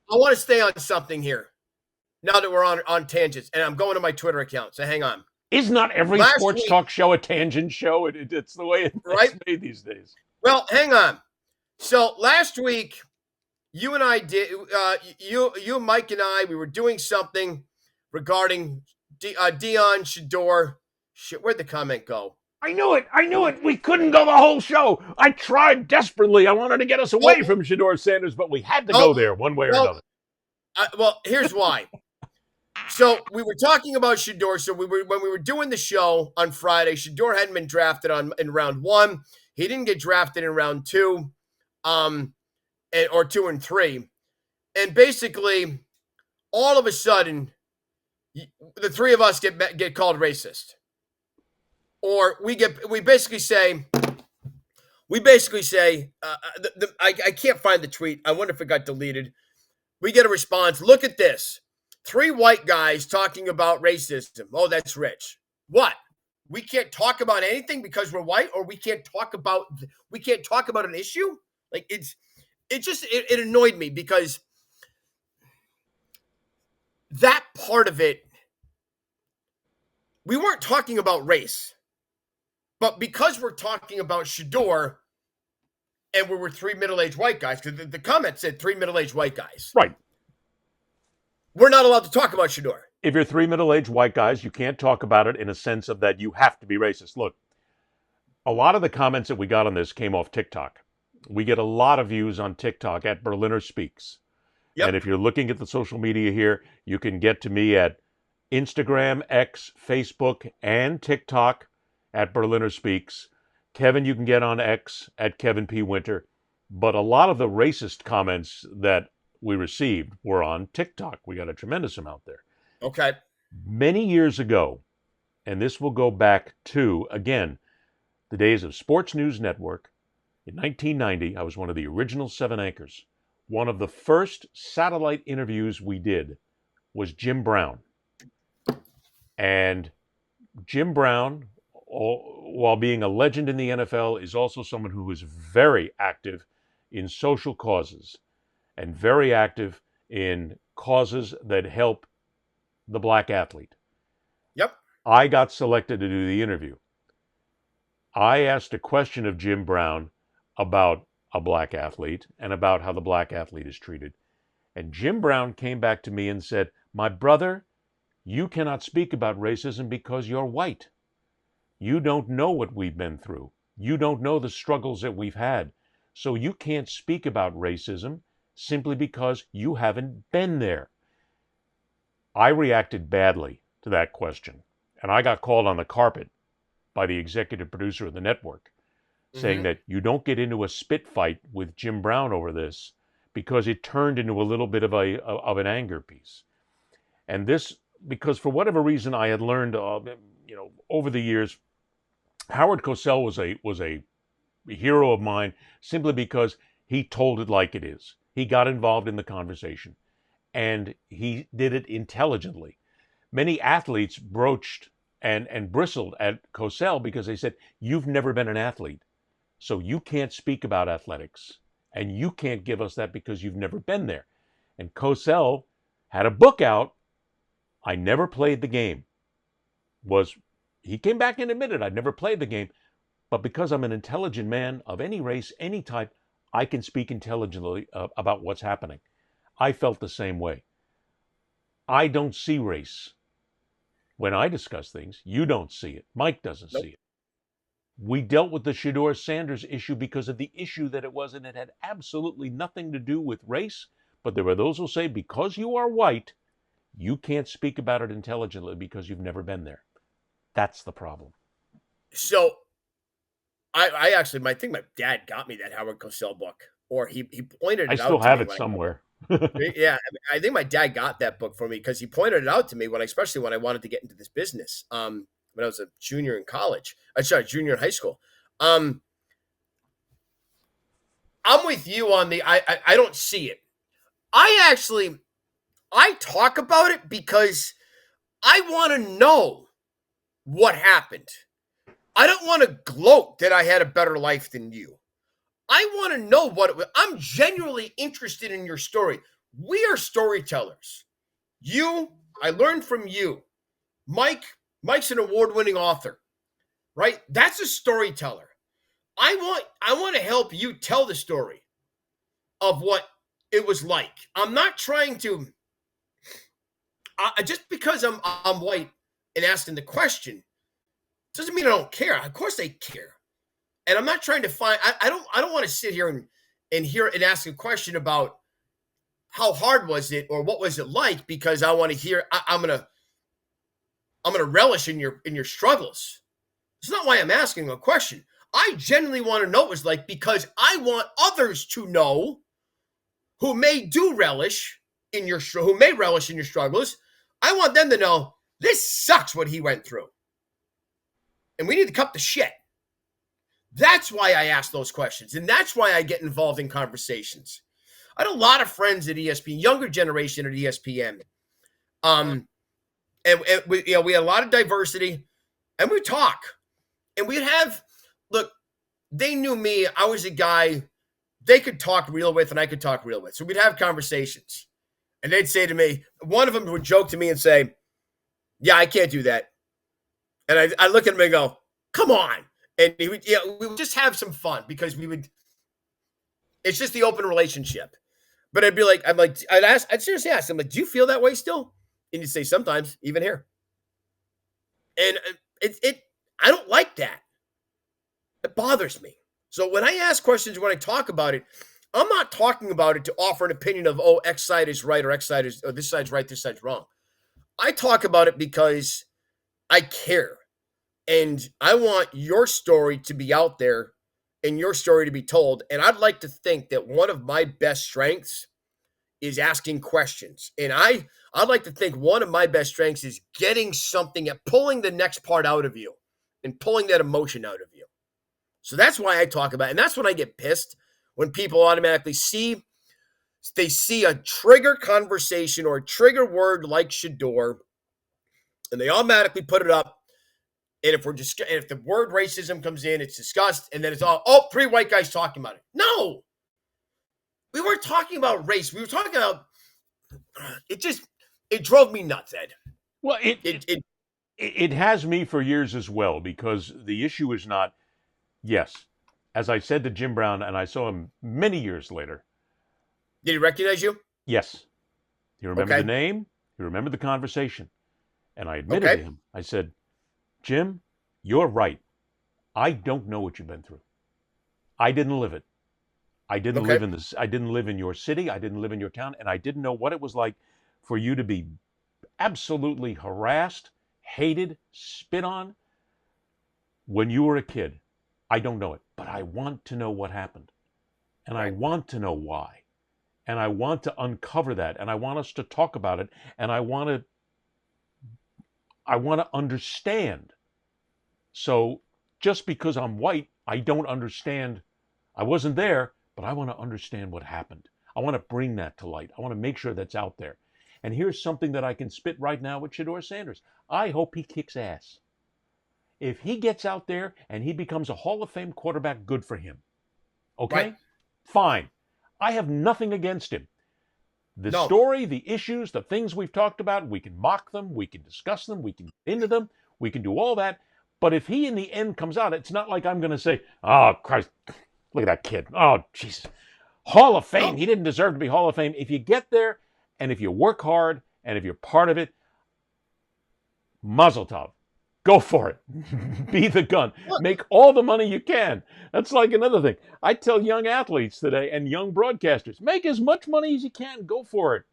I want to stay on something here now that we're on tangents, and I'm going to my Twitter account. So hang on. Is not every Last sports week, talk show a tangent show? It's the way right? it's made these days. Well, hang on. So last week, you and I did. You, Mike, and I. We were doing something regarding Dion Shedeur. Shit, where'd the comment go? I knew it. I knew it. We couldn't go the whole show. I tried desperately. I wanted to get us away from Shedeur Sanders, but we had to go there one way or another. Well, here's why. So we were talking about Shedeur. So when we were doing the show on Friday, Shedeur hadn't been drafted in round 1. He didn't get drafted in round 2, or 2 and 3, and basically, all of a sudden, the three of us get called racist, or we basically say. I can't find the tweet. I wonder if it got deleted. We get a response. Look at this. 3 white guys talking about racism. Oh, that's rich. What? We can't talk about anything because we're white, or we can't talk about an issue? Like it annoyed me because that part of it, we weren't talking about race. But because we're talking about Shedeur, and we were 3 middle-aged white guys, because the comment said 3 middle-aged white guys. Right. We're not allowed to talk about Shedeur. If you're 3 middle-aged white guys, you can't talk about it in a sense of that you have to be racist. Look, a lot of the comments that we got on this came off TikTok. We get a lot of views on TikTok at Berliner Speaks. Yep. And if you're looking at the social media here, you can get to me at Instagram, X, Facebook, and TikTok at Berliner Speaks. Kevin, you can get on X at Kevin P. Winter. But a lot of the racist comments that we received were on TikTok. We got a tremendous amount there. Okay. Many years ago, and this will go back to, again, the days of Sports News Network. In 1990, I was one of the original 7 anchors. One of the first satellite interviews we did was Jim Brown. And Jim Brown, while being a legend in the NFL, is also someone who is very active in social causes and very active in causes that help the black athlete. Yep. I got selected to do the interview. I asked a question of Jim Brown about a black athlete and about how the black athlete is treated. And Jim Brown came back to me and said, "My brother, you cannot speak about racism because you're white. You don't know what we've been through. You don't know the struggles that we've had. So you can't speak about racism simply because you haven't been there." I reacted badly to that question, and I got called on the carpet by the executive producer of the network, saying that you don't get into a spit fight with Jim Brown over this because it turned into a little bit of an anger piece. And this, because for whatever reason I had learned, over the years, Howard Cosell was a hero of mine simply because he told it like it is. He got involved in the conversation, and he did it intelligently. Many athletes broached and bristled at Cosell because they said, "You've never been an athlete, so you can't speak about athletics, and you can't give us that because you've never been there." And Cosell had a book out, "I Never Played the Game." He came back and admitted, "I'd never played the game, but because I'm an intelligent man of any race, any type, I can speak intelligently about what's happening." I felt the same way. I don't see race. When I discuss things, you don't see it. Mike doesn't see it. We dealt with the Shedeur Sanders issue because of the issue that it was, and it had absolutely nothing to do with race. But there are those who say, because you are white, you can't speak about it intelligently because you've never been there. That's the problem. So, I think my dad got me that Howard Cosell book, or he pointed it out to me. I still have it somewhere. Yeah, I think my dad got that book for me because he pointed it out to me especially when I wanted to get into this business. When I was a junior in college, junior in high school. I'm with you on I don't see it. I talk about it because I want to know what happened. I don't want to gloat that I had a better life than you. I want to know what it was. I'm genuinely interested in your story. We are storytellers. I learned from you. Mike's an award-winning author, right? That's a storyteller. I want to help you tell the story of what it was like. I'm not trying to just because I'm white and asking the question doesn't mean I don't care. Of course I care. And I'm not trying to find I don't want to sit here and hear and ask a question about how hard was it or what was it like because I want to hear I'm gonna relish in your struggles. It's not why I'm asking a question. I genuinely want to know what it was like because I want others to know who may relish in your struggles. I want them to know this sucks what he went through. And we need to cut the shit. That's why I ask those questions. And that's why I get involved in conversations. I had a lot of friends at ESPN, younger generation at ESPN. And we had a lot of diversity and we talk. And we'd have, look, they knew me. I was a guy they could talk real with and I could talk real with. So we'd have conversations. And they'd say to me, one of them would joke to me and say, yeah, I can't do that. And I look at him and go, come on. And we would just have some fun because it's just the open relationship. But I'd seriously ask him, like, do you feel that way still? And you'd say, sometimes, even here. And I don't like that. It bothers me. So when I ask questions, when I talk about it, I'm not talking about it to offer an opinion of, oh, X side is right or X side is, or this side's right, this side's wrong. I talk about it because I care. And I want your story to be out there and your story to be told. And I'd like to think that one of my best strengths is asking questions. And I'd like to think one of my best strengths is getting something, pulling the next part out of you and pulling that emotion out of you. So that's why I talk about it. And that's when I get pissed when people automatically see a trigger conversation or a trigger word like Shedeur, and they automatically put it up. And if the word racism comes in, it's discussed, and then it's all, oh, 3 white guys talking about it. No, we weren't talking about race. We were talking about it drove me nuts, Ed. Well, it has me for years as well, because the issue is not, yes, as I said to Jim Brown, and I saw him many years later. Did he recognize you? Yes. He remembered the name. He remembered the conversation. And I admitted to him, I said, Jim, you're right. I don't know what you've been through. I didn't live it. I didn't live in this. I didn't live in your city. I didn't live in your town. And I didn't know what it was like for you to be absolutely harassed, hated, spit on when you were a kid. I don't know it, but I want to know what happened. And I want to know why. And I want to uncover that. And I want us to talk about it. And I want to understand. So just because I'm white, I don't understand. I wasn't there, but I want to understand what happened. I want to bring that to light. I want to make sure that's out there. And here's something that I can spit right now with Shedeur Sanders. I hope he kicks ass. If he gets out there and he becomes a Hall of Fame quarterback, good for him. Okay? Right. Fine. I have nothing against him. The story, the issues, the things we've talked about, we can mock them, we can discuss them, we can get into them, we can do all that. But if he in the end comes out, it's not like I'm going to say, oh, Christ, look at that kid. Oh, Jesus. Hall of Fame. He didn't deserve to be Hall of Fame. If you get there and if you work hard and if you're part of it, mazel tov. Go for it. Be the gun. Make all the money you can. That's like another thing. I tell young athletes today and young broadcasters, make as much money as you can. Go for it.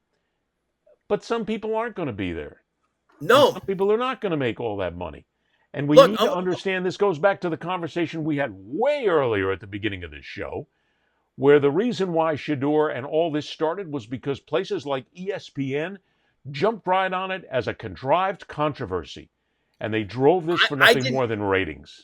But some people aren't going to be there. No. And some people are not going to make all that money. And we need to understand, this goes back to the conversation we had way earlier at the beginning of this show, where the reason why Shedeur and all this started was because places like ESPN jumped right on it as a contrived controversy. And they drove this for nothing more than ratings.